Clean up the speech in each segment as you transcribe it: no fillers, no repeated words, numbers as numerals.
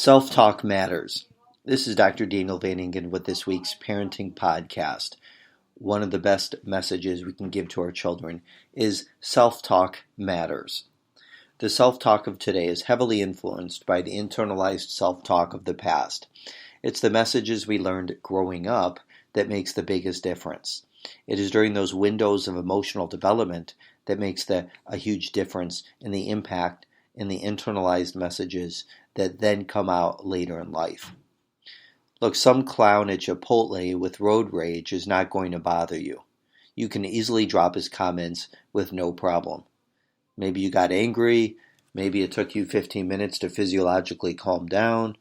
Self-talk matters. This is Dr. Daniel Van Ingen with this week's Parenting Podcast. One of the best messages we can give to our children is self-talk matters. The self-talk of today is heavily influenced by the internalized self-talk of the past. It's the messages we learned growing up that makes the biggest difference. It is during those windows of emotional development that makes a huge difference in the impact in the internalized messages that then come out later in life. Look, some clown at Chipotle with road rage is not going to bother you. You can easily drop his comments with no problem. Maybe you got angry, maybe it took you 15 minutes to physiologically calm down,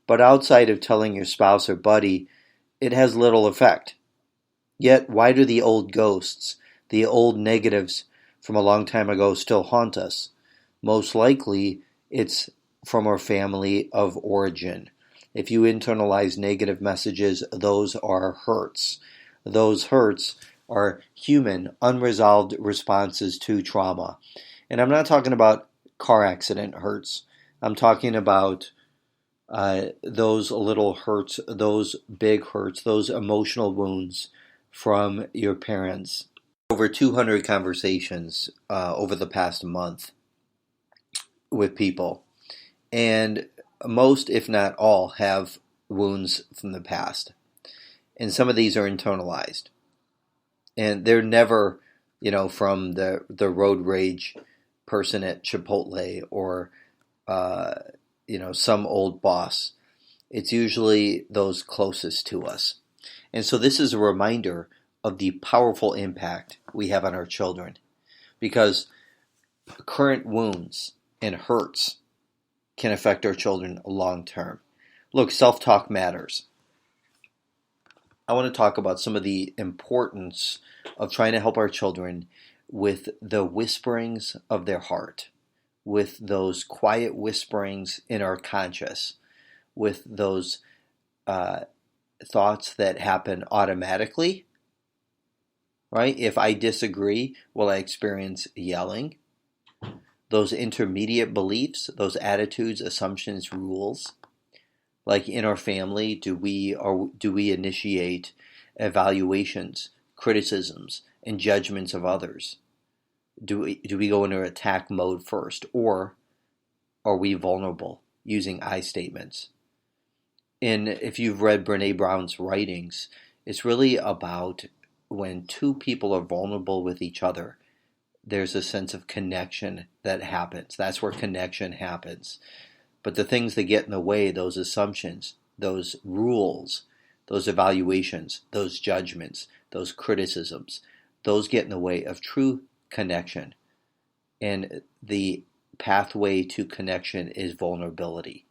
but outside of telling your spouse or buddy, it has little effect. Yet, why do the old ghosts, the old negatives from a long time ago still haunt us? Most likely, it's from our family of origin. If you internalize negative messages, those are hurts. Those hurts are human, unresolved responses to trauma. And I'm not talking about car accident hurts. I'm talking about those little hurts, those big hurts, those emotional wounds from your parents. Over 200 conversations over the past month with people. And most, if not all, have wounds from the past. And some of these are internalized. And they're never, from the road rage person at Chipotle or, some old boss. It's usually those closest to us. And so this is a reminder of the powerful impact we have on our children. Because current wounds and hurts can affect our children long term. Look, self-talk matters. I want to talk about some of the importance of trying to help our children with the whisperings of their heart, with those quiet whisperings in our conscious, with those thoughts that happen automatically, right? If I disagree, will I experience yelling? Those intermediate beliefs, those attitudes, assumptions, rules, like in our family, do we initiate evaluations, criticisms, and judgments of others? Do we go into attack mode first, or are we vulnerable using I statements? And if you've read Brene Brown's writings, it's really about when two people are vulnerable with each other. There's a sense of connection that happens. That's where connection happens. But the things that get in the way, those assumptions, those rules, those evaluations, those judgments, those criticisms, those get in the way of true connection. And the pathway to connection is vulnerability.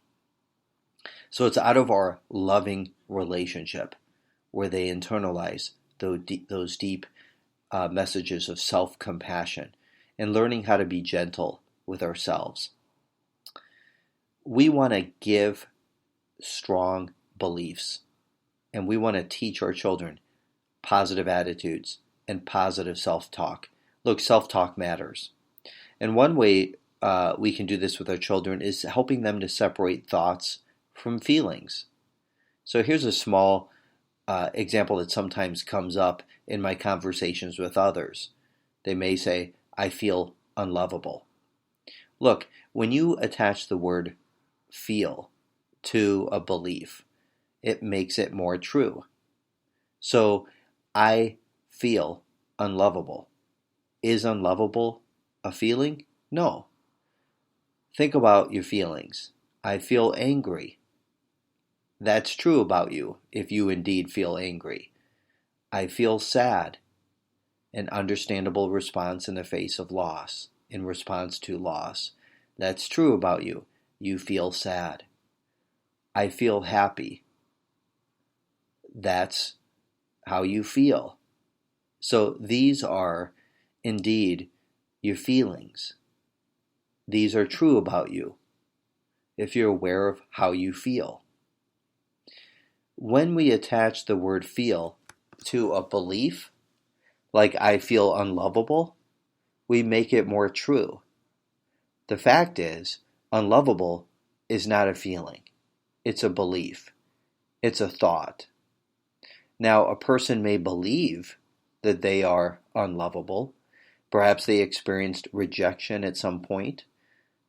So it's out of our loving relationship where they internalize those deep messages of self-compassion and learning how to be gentle with ourselves. We want to give strong beliefs, and we want to teach our children positive attitudes and positive self-talk. Look, self-talk matters. And one way we can do this with our children is helping them to separate thoughts from feelings. So here's a small example that sometimes comes up in my conversations with others. They may say, I feel unlovable. Look, when you attach the word feel to a belief, it makes it more true. So, I feel unlovable. Is unlovable a feeling? No. Think about your feelings. I feel angry. That's true about you if you indeed feel angry. I feel sad. An understandable response in the face of loss, in response to loss. That's true about you. You feel sad. I feel happy. That's how you feel. So these are indeed your feelings. These are true about you if you're aware of how you feel. When we attach the word feel to a belief, like I feel unlovable, we make it more true. The fact is, unlovable is not a feeling. It's a belief. It's a thought. Now, a person may believe that they are unlovable. Perhaps they experienced rejection at some point.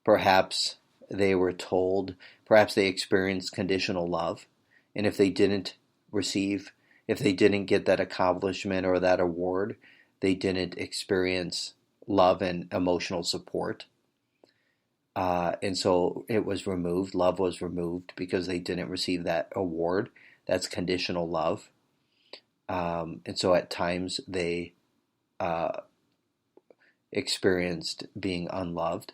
Perhaps they were told, perhaps they experienced conditional love. And if they didn't get that accomplishment or that award, they didn't experience love and emotional support. And so it was removed, love was removed because they didn't receive that award. That's conditional love. And so at times they experienced being unloved.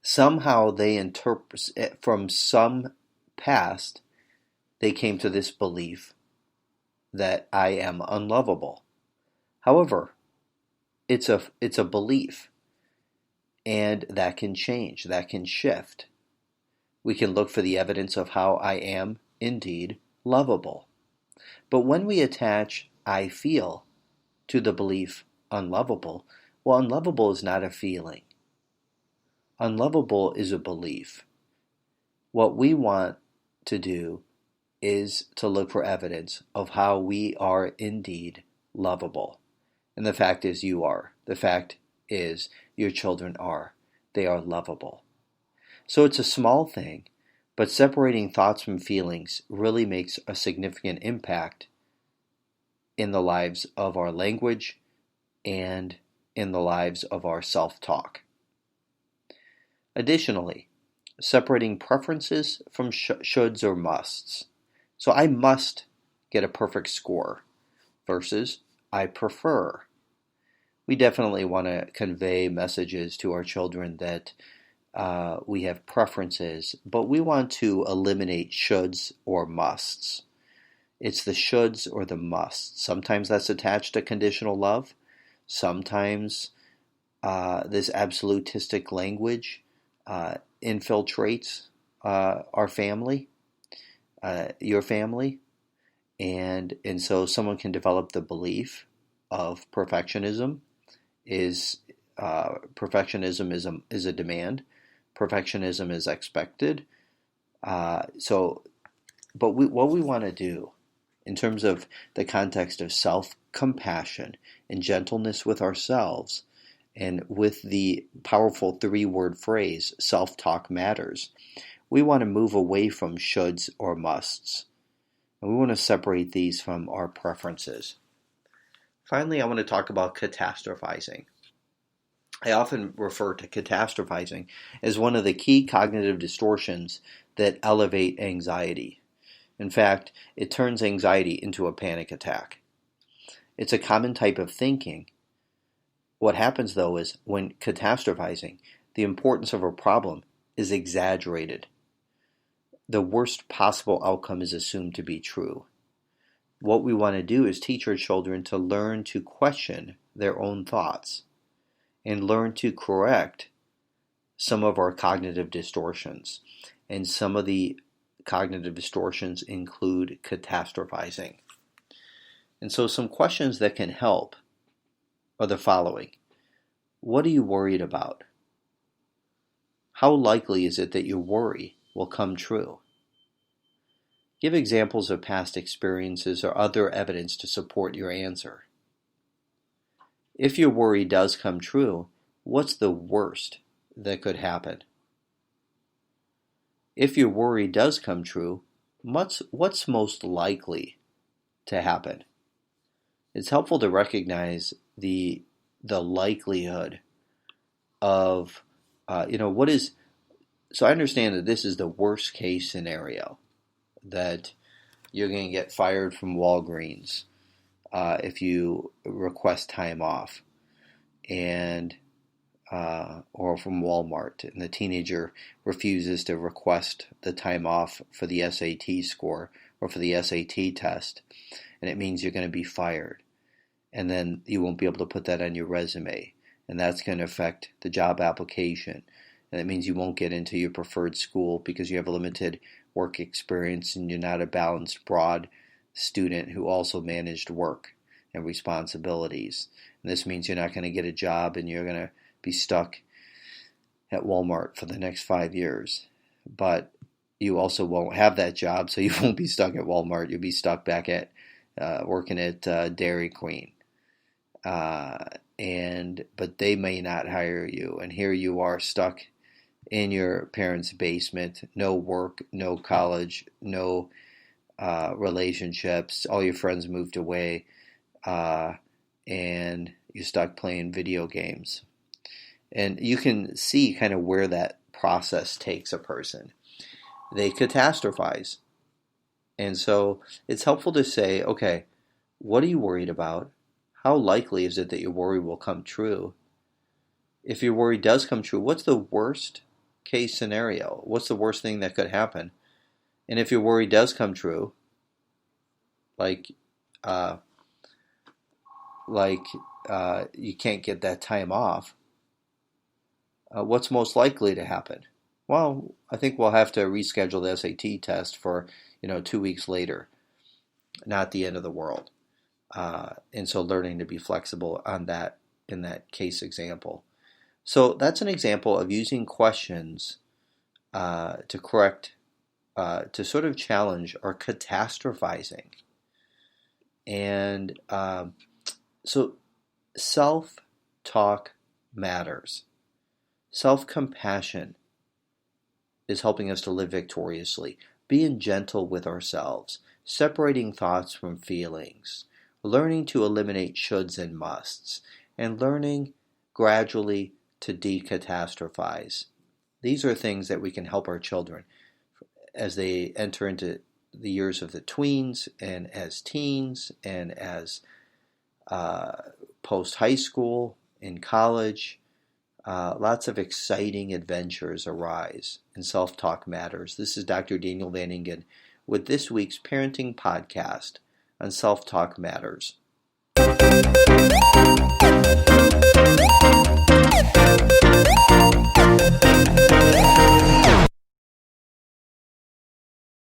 Somehow they interpret, from some past, they came to this belief that I am unlovable. However, it's a belief, and that can change, that can shift. We can look for the evidence of how I am indeed lovable. But when we attach I feel to the belief unlovable, well, unlovable is not a feeling. Unlovable is a belief. What we want to do is to look for evidence of how we are indeed lovable. And the fact is you are. The fact is your children are. They are lovable. So it's a small thing, but separating thoughts from feelings really makes a significant impact in the lives of our language and in the lives of our self-talk. Additionally, separating preferences from shoulds or musts. So I must get a perfect score versus I prefer. We definitely want to convey messages to our children that we have preferences, but we want to eliminate shoulds or musts. It's the shoulds or the musts. Sometimes that's attached to conditional love. Sometimes this absolutistic language infiltrates our family, your family, and so someone can develop the belief of perfectionism is a demand. Perfectionism is expected. But what we want to do in terms of the context of self-compassion and gentleness with ourselves, and with the powerful three-word phrase, self-talk matters, we want to move away from shoulds or musts. And we want to separate these from our preferences. Finally, I want to talk about catastrophizing. I often refer to catastrophizing as one of the key cognitive distortions that elevate anxiety. In fact, it turns anxiety into a panic attack. It's a common type of thinking. What happens, though, is when catastrophizing, the importance of a problem is exaggerated. The worst possible outcome is assumed to be true. What we want to do is teach our children to learn to question their own thoughts and learn to correct some of our cognitive distortions. And some of the cognitive distortions include catastrophizing. And so some questions that can help are the following. What are you worried about? How likely is it that your worry will come true? Give examples of past experiences or other evidence to support your answer. If your worry does come true, what's the worst that could happen? If your worry does come true, what's most likely to happen? It's helpful to recognize the likelihood of, what is, so I understand that this is the worst case scenario, that you're going to get fired from Walgreens if you request time off, and or from Walmart, and the teenager refuses to request the time off for the SAT score or for the SAT test, and it means you're going to be fired. And then you won't be able to put that on your resume, and that's going to affect the job application. And it means you won't get into your preferred school because you have a limited work experience and you're not a balanced, broad student who also managed work and responsibilities. And this means you're not going to get a job and you're going to be stuck at Walmart for the next 5 years. But you also won't have that job, so you won't be stuck at Walmart. You'll be stuck back at working at Dairy Queen. But they may not hire you, and here you are stuck in your parents' basement, no work, no college, no relationships, all your friends moved away, and you're stuck playing video games. And you can see kind of where that process takes a person. They catastrophize. And so it's helpful to say, okay, what are you worried about? How likely is it that your worry will come true? If your worry does come true, what's the worst case scenario? What's the worst thing that could happen? And if your worry does come true, like you can't get that time off, what's most likely to happen? Well, I think we'll have to reschedule the SAT test for 2 weeks later, not the end of the world. And so learning to be flexible on that in that case example. So that's an example of using questions to correct, to sort of challenge or catastrophizing. And so self-talk matters. Self-compassion is helping us to live victoriously, being gentle with ourselves, separating thoughts from feelings, learning to eliminate shoulds and musts, and learning gradually to decatastrophize. These are things that we can help our children as they enter into the years of the tweens and as teens and as post-high school, in college. Lots of exciting adventures arise, and self-talk matters. This is Dr. Daniel Van Ingen with this week's Parenting Podcast on Self-Talk Matters.